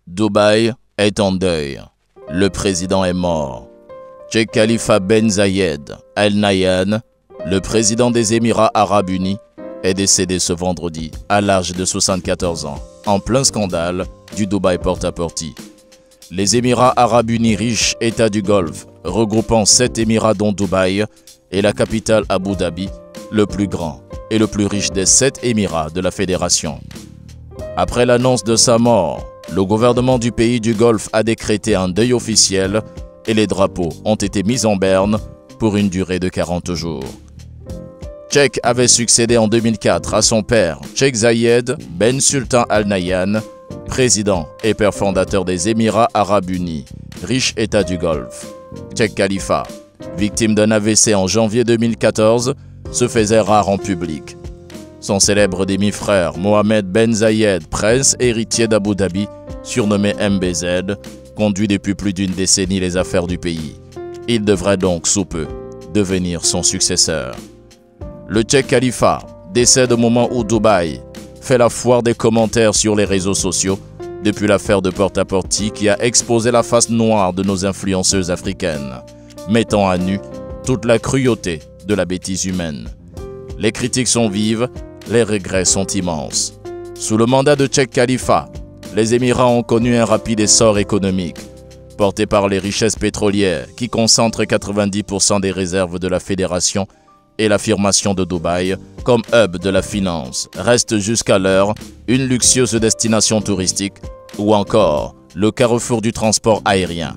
Dubaï est en deuil. Le président est mort. Sheikh Khalifa Ben Zayed Al Nahyan, le président des Émirats Arabes Unis, est décédé ce vendredi à l'âge de 74 ans, en plein scandale du Dubaï Port-à-Porte. Les Émirats Arabes Unis, riches États du Golfe, regroupant 7 Émirats dont Dubaï et la capitale Abu Dhabi, le plus grand et le plus riche des 7 Émirats de la Fédération. Après l'annonce de sa mort, le gouvernement du pays du Golfe a décrété un deuil officiel et les drapeaux ont été mis en berne pour une durée de 40 jours. Sheikh avait succédé en 2004 à son père, Sheikh Zayed Ben Sultan Al Nahyan, président et père fondateur des Émirats Arabes Unis, riche État du Golfe. Sheikh Khalifa, victime d'un AVC en janvier 2014, se faisait rare en public. Son célèbre demi-frère Mohamed Ben Zayed, prince héritier d'Abu Dhabi, surnommé MBZ, conduit depuis plus d'une décennie les affaires du pays. Il devrait donc sous peu devenir son successeur. Le Sheikh Khalifa décède au moment où Dubaï fait la foire des commentaires sur les réseaux sociaux depuis l'affaire de Port-à-Porte qui a exposé la face noire de nos influenceuses africaines, mettant à nu toute la cruauté de la bêtise humaine. Les critiques sont vives, les regrets sont immenses. Sous le mandat de Sheikh Khalifa, les Émirats ont connu un rapide essor économique, porté par les richesses pétrolières qui concentrent 90% des réserves de la Fédération et l'affirmation de Dubaï comme hub de la finance reste jusqu'alors une luxueuse destination touristique ou encore le carrefour du transport aérien.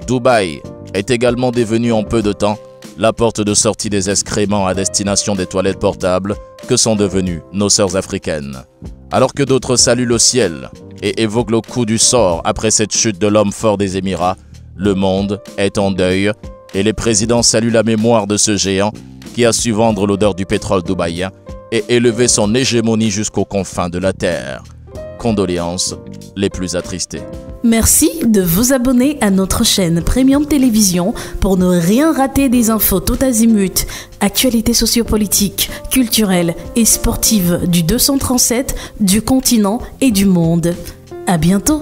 Dubaï est également devenu en peu de temps la porte de sortie des excréments à destination des toilettes portables que sont devenues nos sœurs africaines. Alors que d'autres saluent le ciel et évoquent le coup du sort après cette chute de l'homme fort des Émirats, le monde est en deuil et les présidents saluent la mémoire de ce géant qui a su vendre l'odeur du pétrole dubaïen et élever son hégémonie jusqu'aux confins de la terre. Condoléances les plus attristées. Merci de vous abonner à notre chaîne Premium Télévision pour ne rien rater des infos tout azimut, actualités sociopolitiques, culturelles et sportives du 237, du continent et du monde. À bientôt.